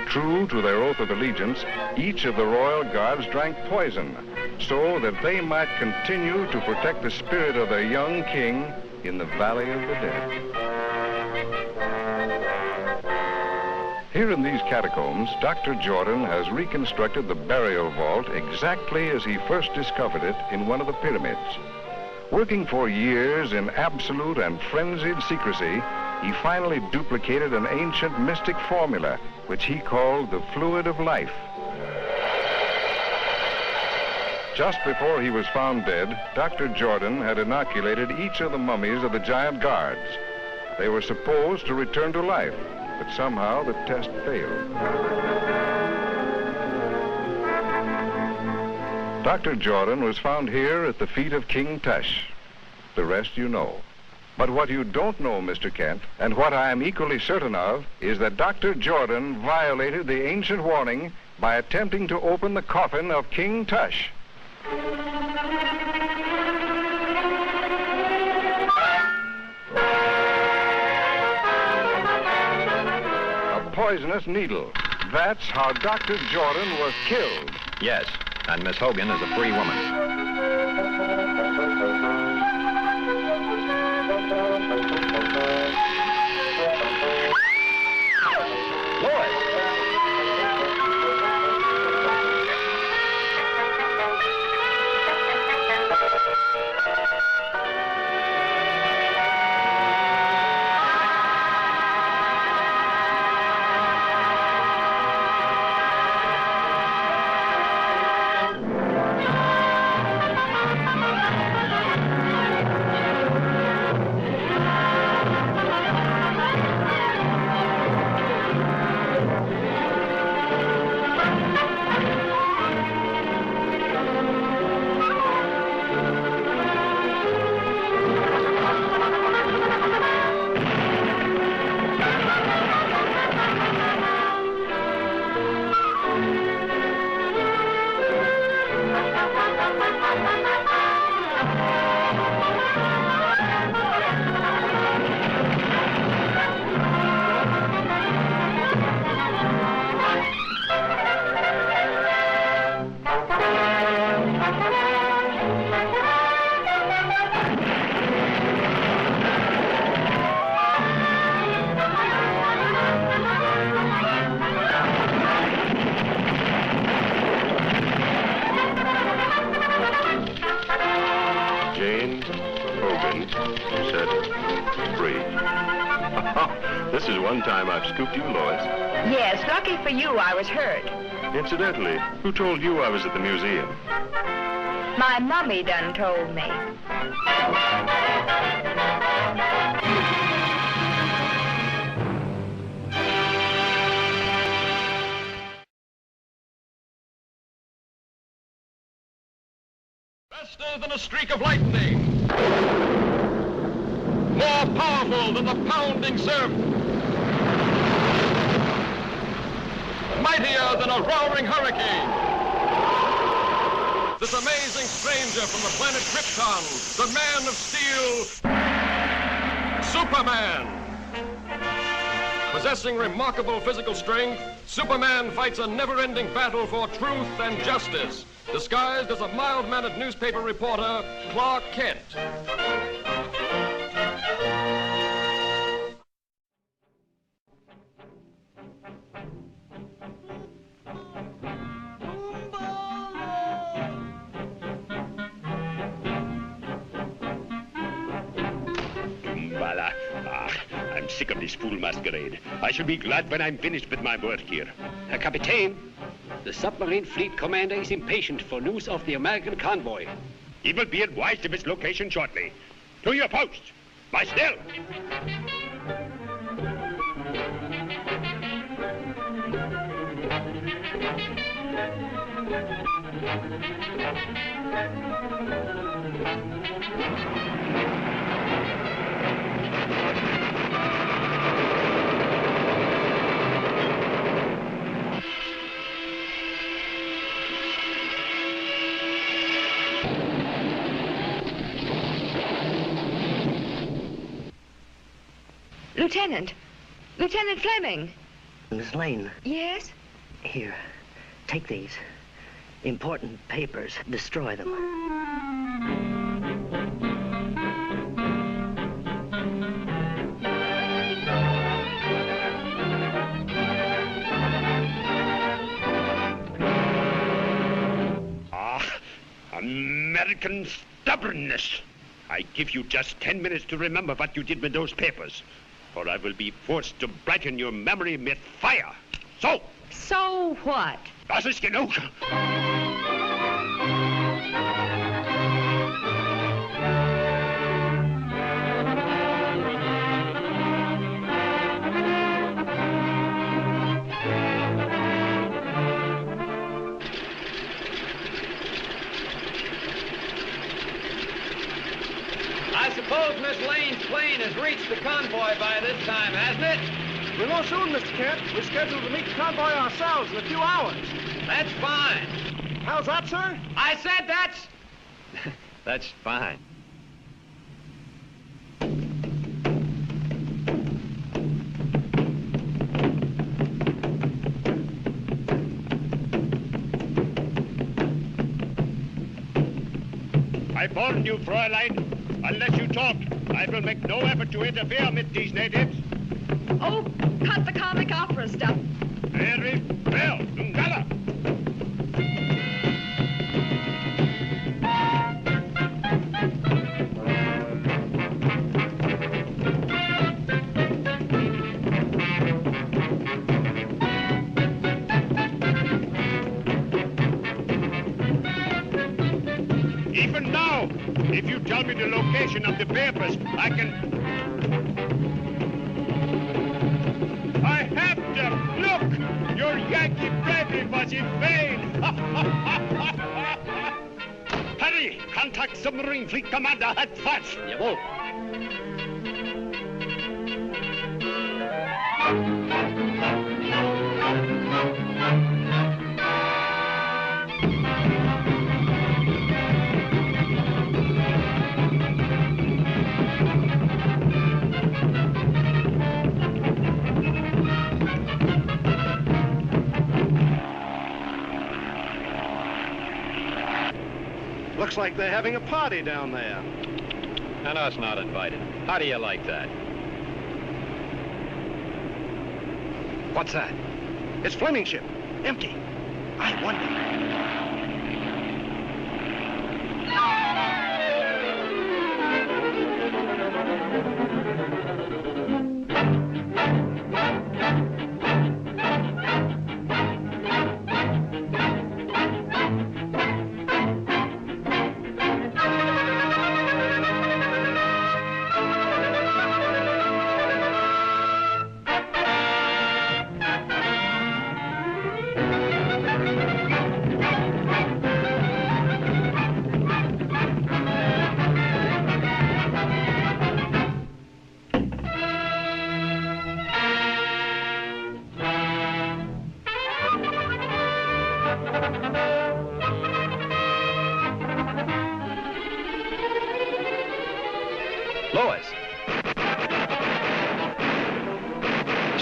True to their oath of allegiance, each of the royal guards drank poison, so that they might continue to protect the spirit of their young king in the Valley of the Dead. Here in these catacombs, Dr. Jordan has reconstructed the burial vault exactly as he first discovered it in one of the pyramids. Working for years in absolute and frenzied secrecy, he finally duplicated an ancient mystic formula, which he called the fluid of life. Just before he was found dead, Dr. Jordan had inoculated each of the mummies of the giant guards. They were supposed to return to life, but somehow the test failed. Dr. Jordan was found here at the feet of King Tush. The rest you know. But what you don't know, Mr. Kent, and what I am equally certain of, is that Dr. Jordan violated the ancient warning by attempting to open the coffin of King Tush. Poisonous needle. That's how Dr. Jordan was killed. Yes, and Miss Hogan is a free woman. This is one time I've scooped you, Lois. Yes, lucky for you, I was hurt. Incidentally, who told you I was at the museum? My mummy done told me. Faster than a streak of lightning. More powerful than the pounding surf. Mightier than a roaring hurricane. This amazing stranger from the planet Krypton, the Man of Steel, Superman. Possessing remarkable physical strength, Superman fights a never-ending battle for truth and justice, disguised as a mild-mannered newspaper reporter, Clark Kent. I'm sick of this fool masquerade. I shall be glad when I'm finished with my work here. Captain, the submarine fleet commander is impatient for news of the American convoy. He will be advised of its location shortly. To your post. By still. Lieutenant Fleming. Miss Lane. Yes? Here, take these. Important papers. Destroy them. American stubbornness. I give you just 10 minutes to remember what you did with those papers, or I will be forced to brighten your memory with fire. So? So what? Das ist genug. I suppose Miss Lane's plane has reached the convoy by this time, hasn't it? We won't soon, Mr. Kent. We're scheduled to meet the convoy ourselves in a few hours. That's fine. How's that, sir? I said that's... That's fine. I warn you, Fräulein, unless you talk, I will make no effort to interfere with these natives. Oh, cut the comic opera stuff. Very well, Ngala. Even now, if you tell me the location of the papers, I can... I have them! Look! Your Yankee bravery was in vain! Hurry! Contact submarine fleet commander at once! Jawohl. Looks like they're having a party down there. And us not invited. How do you like that? What's that? It's Fleming's ship. Empty. I wonder.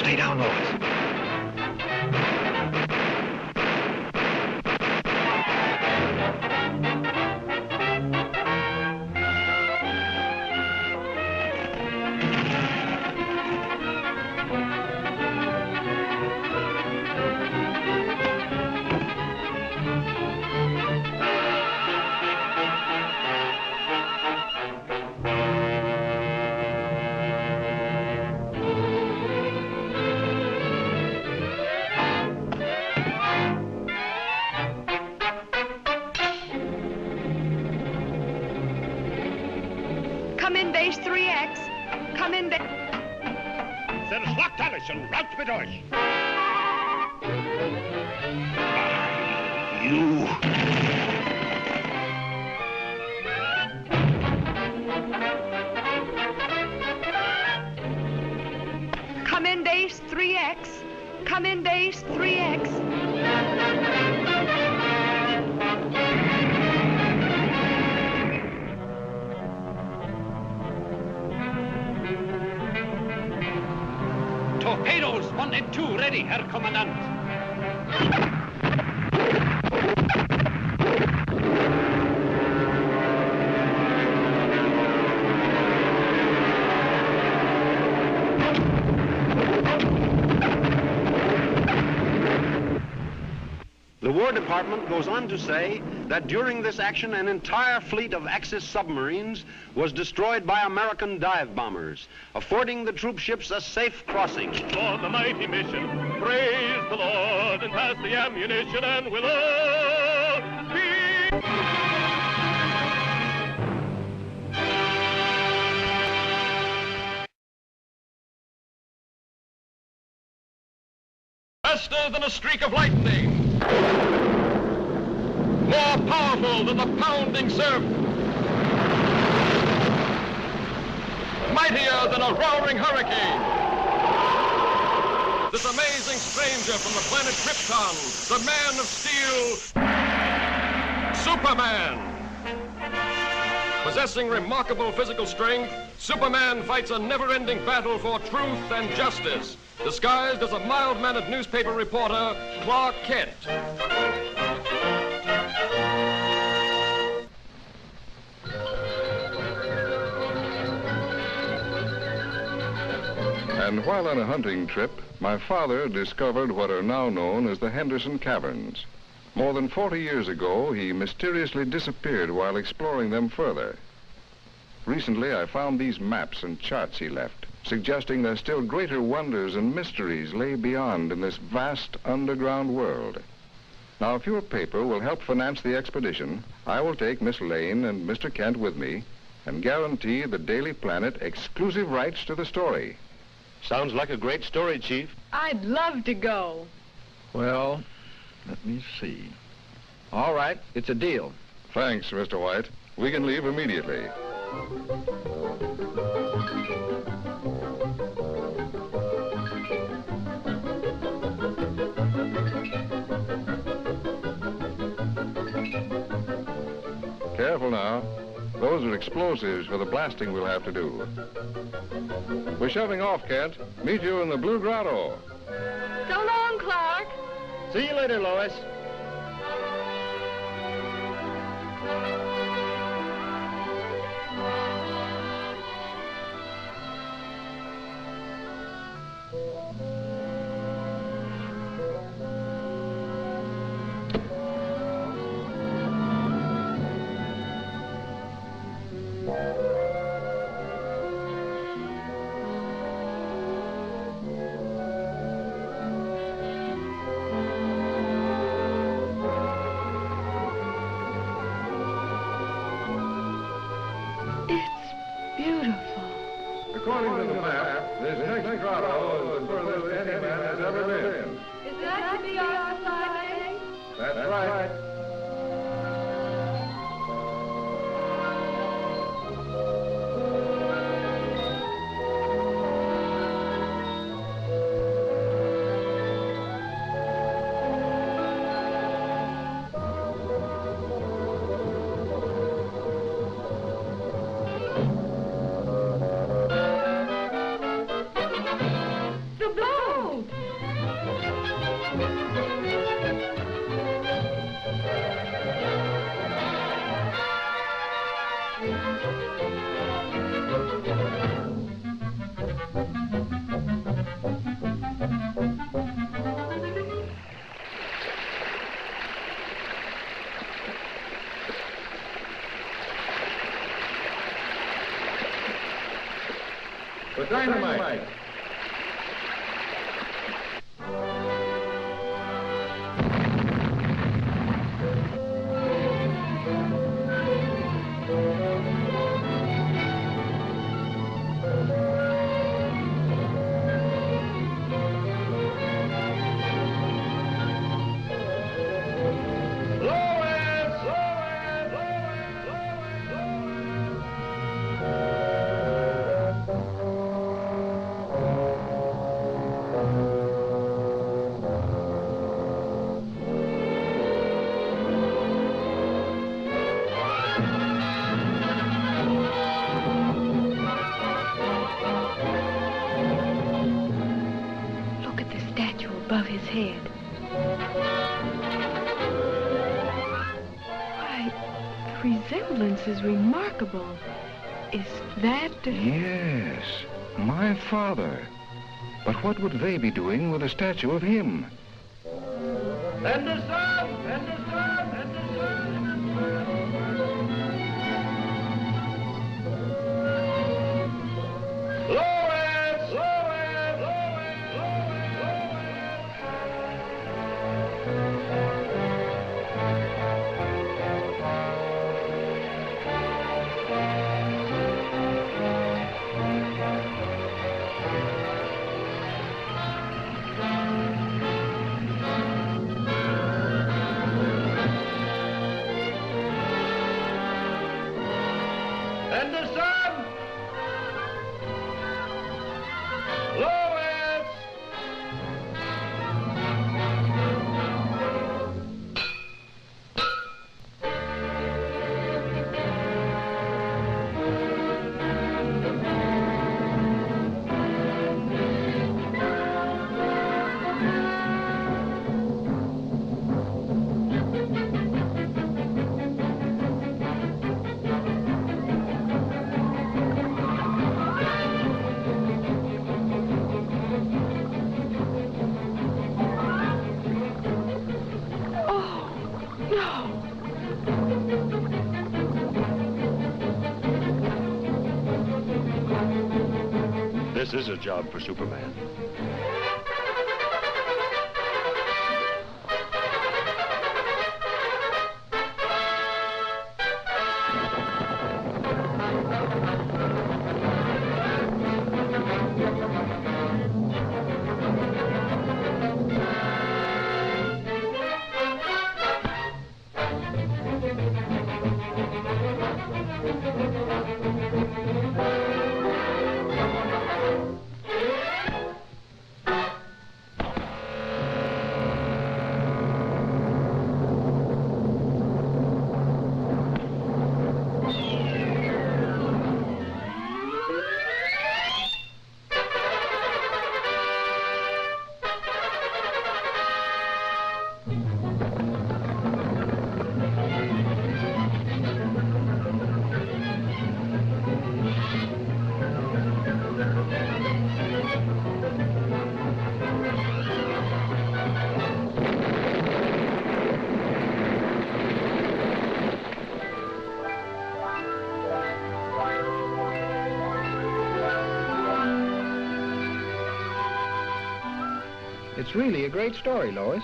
Lay down, Lois. Come in base 3X. Come in base... Schlagt alles und raus mit euch! You... Come in base 3X. Come in base 3X. Torpedoes 1 and 2 ready, Herr Kommandant. The War Department goes on to say that during this action, an entire fleet of Axis submarines was destroyed by American dive bombers, affording the troop ships a safe crossing. For the mighty mission, praise the Lord, and pass the ammunition, and we'll all be... Faster than a streak of lightning. More powerful than the pounding surf. Mightier than a roaring hurricane. This amazing stranger from the planet Krypton, the Man of Steel, Superman. Possessing remarkable physical strength, Superman fights a never-ending battle for truth and justice, disguised as a mild-mannered newspaper reporter, Clark Kent. And while on a hunting trip, my father discovered what are now known as the Henderson Caverns. More than 40 years ago, he mysteriously disappeared while exploring them further. Recently, I found these maps and charts he left, suggesting that still greater wonders and mysteries lay beyond in this vast underground world. Now, if your paper will help finance the expedition, I will take Miss Lane and Mr. Kent with me and guarantee the Daily Planet exclusive rights to the story. Sounds like a great story, Chief. I'd love to go. Well, let me see. All right, it's a deal. Thanks, Mr. White. We can leave immediately. Careful now. Those are explosives for the blasting we'll have to do. We're shoving off, Kent. Meet you in the Blue Grotto. So long, Clark. See you later, Lois. According to the map, this next grotto is the furthest any man has ever been. Is that to be our side? That's right. The dynamite. Above his head. Why, the resemblance is remarkable. Is that... Yes, my father. But what would they be doing with a statue of him? And the sun! And the sun! And the sun! Lois! Lois! Lois! And the sun! Lois! This is a job for Superman. It's really a great story, Lois.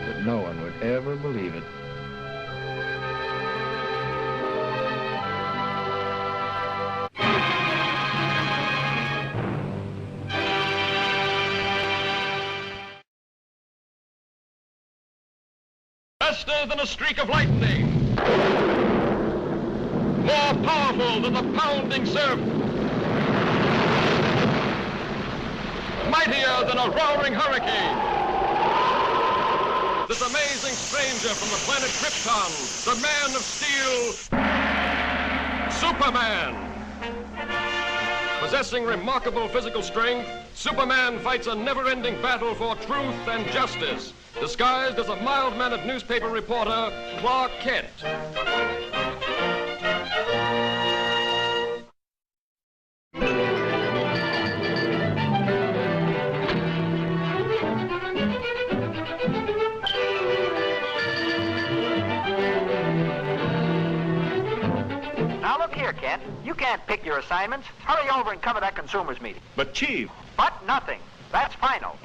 But no one would ever believe it. Faster than a streak of lightning. More powerful than the pounding surf. Mightier than a roaring hurricane. This amazing stranger from the planet Krypton, the Man of Steel, Superman. Possessing remarkable physical strength, Superman fights a never-ending battle for truth and justice, disguised as a mild-mannered newspaper reporter, Clark Kent. can't pick your assignments. Hurry over and cover that consumers meeting. But, Chief... But nothing. That's final.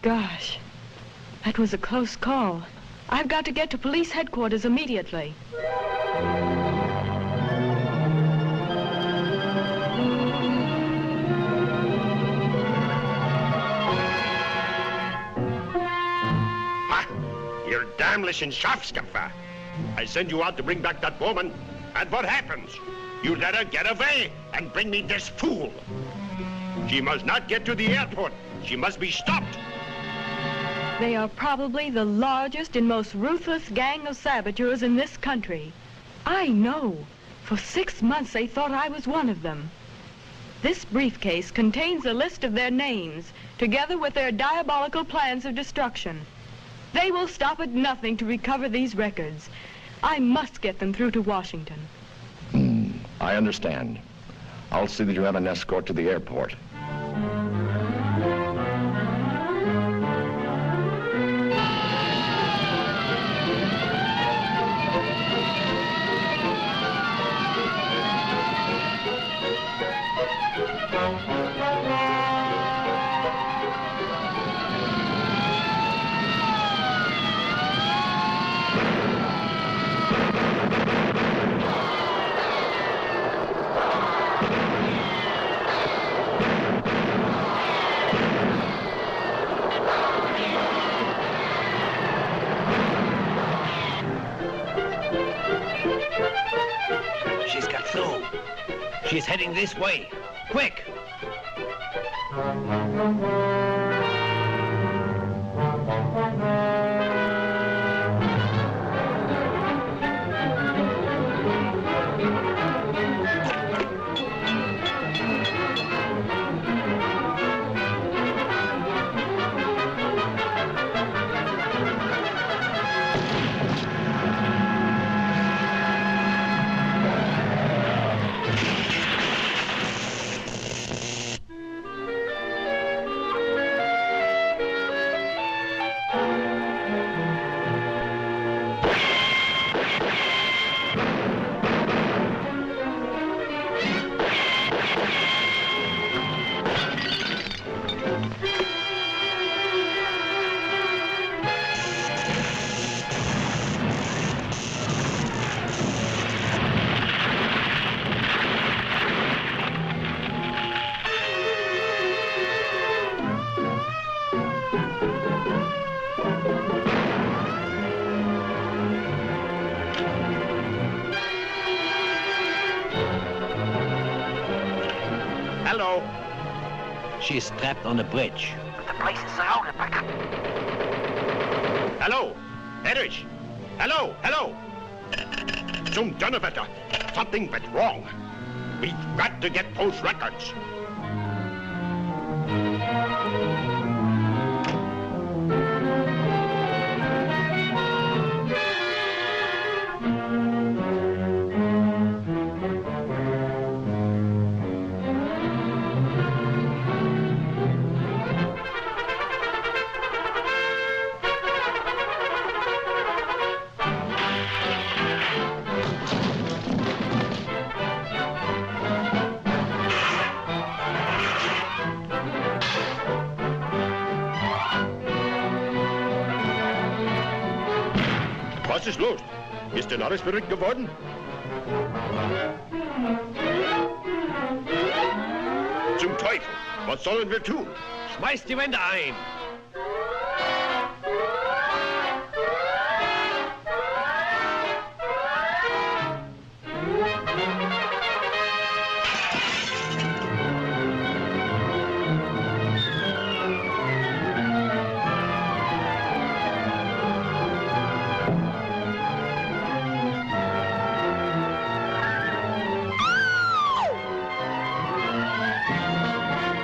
Gosh, that was a close call. I've got to get to police headquarters immediately. You're damnation Schafskaffer. I send you out to bring back that woman, and what happens? You let her get away and bring me this fool. She must not get to the airport. She must be stopped. They are probably the largest and most ruthless gang of saboteurs in this country. I know. For 6 months they thought I was one of them. This briefcase contains a list of their names, together with their diabolical plans of destruction. They will stop at nothing to recover these records. I must get them through to Washington. I understand. I'll see that you have an escort to the airport. She's got through. She's heading this way. Quick! Hello. She's trapped on the bridge. The place is surrounded, Beck. Hello. Erich. Hello. Hello. Zum Donnerwetter. Something went wrong. We've got to get those records. Was ist los? Ist denn alles verrückt geworden? Zum Teufel! Was sollen wir tun? Schmeißt die Wände ein!